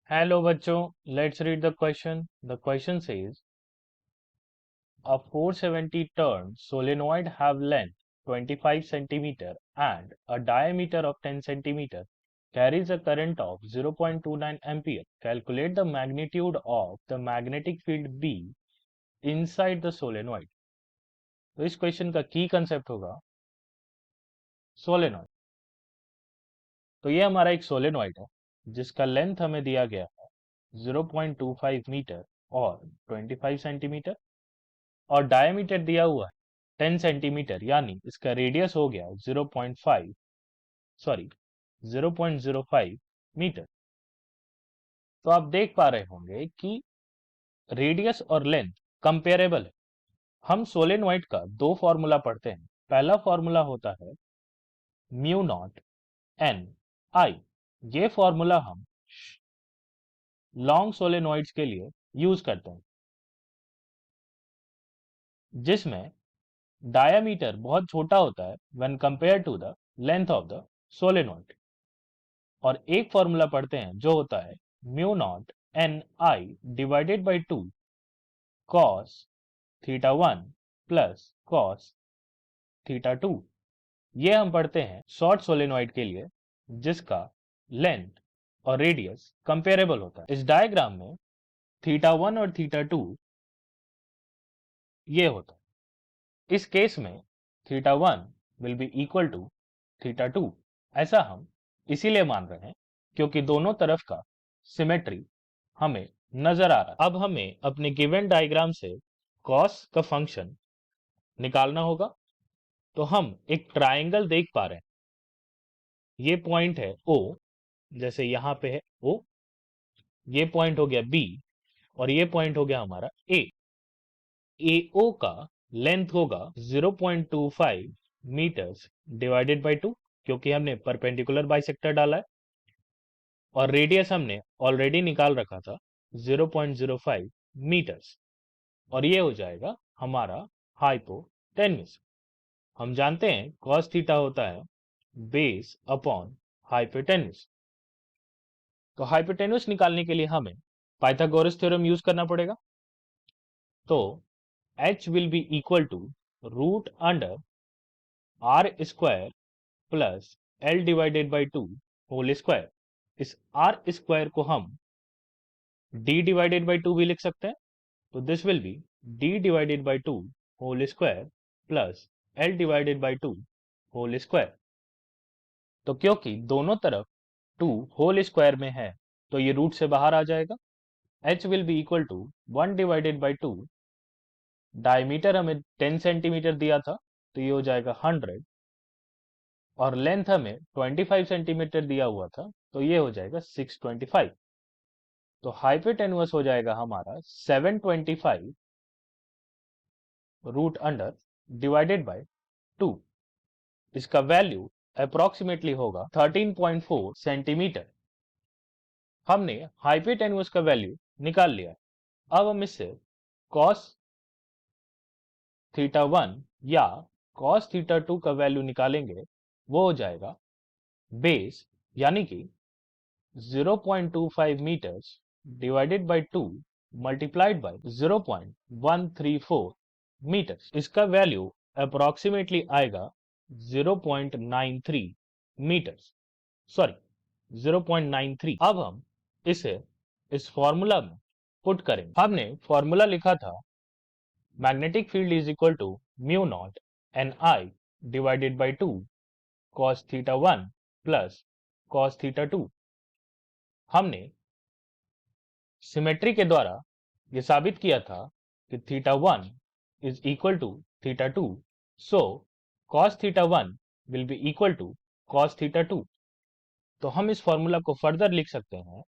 Hello बच्चों, let's read the question. The question says a 470 turn solenoid have length 25 centimeter and a diameter of 10 centimeter carries a current of 0.29 ampere. Calculate the magnitude of the magnetic field B inside the solenoid. तो इस question का की concept होगा solenoid. तो ये हमारा एक solenoid है जिसका लेंथ हमें दिया गया है 0.25 मीटर और 25 सेंटीमीटर और डायमीटर दिया हुआ है 10 सेंटीमीटर, यानी इसका रेडियस हो गया 0.05 मीटर। तो आप देख पा रहे होंगे कि रेडियस और लेंथ कंपेरेबल है। हम सोलेनॉइड का दो फॉर्मूला पढ़ते हैं। पहला फॉर्मूला होता है म्यू नॉट एन आई। ये फॉर्मूला हम लॉन्ग सोलेनॉइड्स के लिए यूज करते हैं जिसमें डायामीटर बहुत छोटा होता है when compare to the length of the solenoid. और एक फॉर्मूला पढ़ते हैं जो होता है mu naught N I divided by 2 cos theta 1 plus cos theta 2। ये हम पढ़ते हैं शॉर्ट सोलेनॉइड के लिए जिसका लेंथ और रेडियस कंपेरेबल होता है। इस डायग्राम में थीटा 1 और थीटा 2 ये होता है। इस केस में theta 1 will be equal to theta 2। ऐसा हम इसीलिए मान रहे हैं क्योंकि दोनों तरफ का सिमेट्री हमें नजर आ रहा है। अब हमें अपने गिवन डायग्राम से कॉस का फंक्शन निकालना होगा। तो हम एक ट्रायंगल देख पा रहे हैं। ये पॉइंट है ओ, जैसे यहां पे है ओ, ये पॉइंट हो गया बी और ये पॉइंट हो गया हमारा ए। एओ का लेंथ होगा 0.25 मीटर्स डिवाइडेड बाय 2 क्योंकि हमने परपेंडिकुलर बाइसेक्टर डाला है और रेडियस हमने ऑलरेडी निकाल रखा था 0.05 मीटर्स और ये हो जाएगा हमारा हाइपोटेन्यूस। हम जानते हैं cos थीटा होता है बेस अपॉन हाइपोटेन्यूस। तो हाइपोटेन्यूस निकालने के लिए हमें पाइथागोरस थ्योरम यूज करना पड़ेगा। तो h will be equal to root under R square plus L divided by 2 whole square. इस आर स्क्वायर को हम d डिवाइडेड बाई 2 भी लिख सकते हैं। तो this will be d divided by 2 whole square plus l divided by 2 whole square. तो क्योंकि दोनों तरफ 2 होल स्क्वायर में है तो ये रूट से बाहर आ जाएगा। h will be equal to 1 divided by 2। Diameter हमें 10 सेंटीमीटर दिया था तो ये हो जाएगा 100 और लेंथ हमें 25 सेंटीमीटर दिया हुआ था तो ये हो जाएगा 625। तो हाइपोटेन्यूस हो जाएगा हमारा 725 रूट अंडर डिवाइडेड बाय 2। इसका वैल्यू अप्रोक्सीमेटली होगा 13.4 सेंटीमीटर। हमने हाइपोटेन्यूस का वैल्यू निकाल लिया। अब हम इससे cos थीटा 1 या cos थीटा 2 का वैल्यू निकालेंगे। वो हो जाएगा बेस यानी कि 0.25 metres divided by 2 multiplied by 0.134 metres. इसका वैल्यू अप्रोक्सीमेटली आएगा 0.93 मीटर्स, सॉरी 0.93। अब हम इसे इस फॉर्मूला में पुट करेंगे। हमने फॉर्मूला लिखा था magnetic field is equal to mu naught N I divided by 2 cos theta 1 plus cos theta 2। हमने सिमेट्री के द्वारा ये साबित किया था कि theta 1 is equal to theta 2, so cos theta 1 will be equal to cos theta 2। तो हम इस फॉर्मूला को फर्दर लिख सकते हैं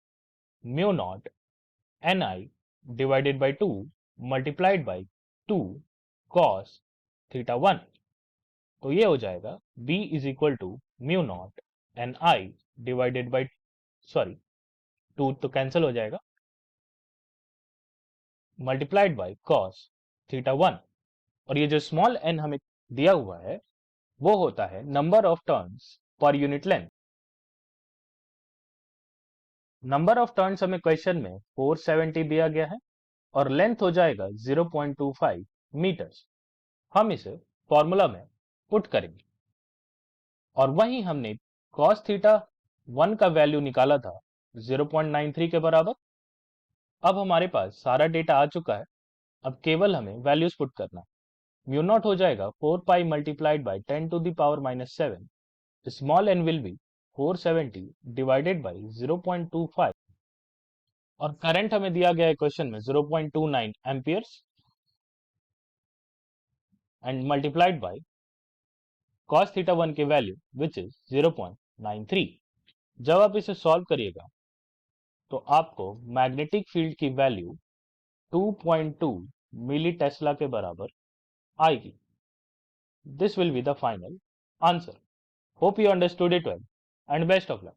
mu naught N I divided by 2 multiplied by 2 cos theta 1। तो ये हो जाएगा b is equal to mu naught N I divided by, sorry 2 तो कैंसिल हो जाएगा, मल्टीप्लाइड बाई cos थीटा 1। और ये जो स्मॉल n हमें दिया हुआ है वो होता है number of turns per unit length. Number of turns हमें क्वेश्चन में 470 दिया गया है और लेंथ हो जाएगा 0.25 मीटर्स। हम इसे फॉर्मूला में पुट करेंगे और वहीं हमने cos थीटा 1 का वैल्यू निकाला था 0.93 के बराबर। अब हमारे पास सारा डेटा आ चुका है, अब केवल हमें वैल्यूज पुट करना है। म्यू नॉट हो जाएगा 4 pi multiplied by 10 to the power -7, small n will be 470 divided by 0.25 और करंट हमें दिया गया है क्वेश्चन में 0.29 amperes and multiplied by cos theta 1 के वैल्यू विच इज 0.93। जब आप इसे सॉल्व करिएगा तो आपको मैग्नेटिक फील्ड की वैल्यू 2.2 मिली टेस्ला के बराबर आएगी। This will be the final answer. Hope you understood it well and best of luck.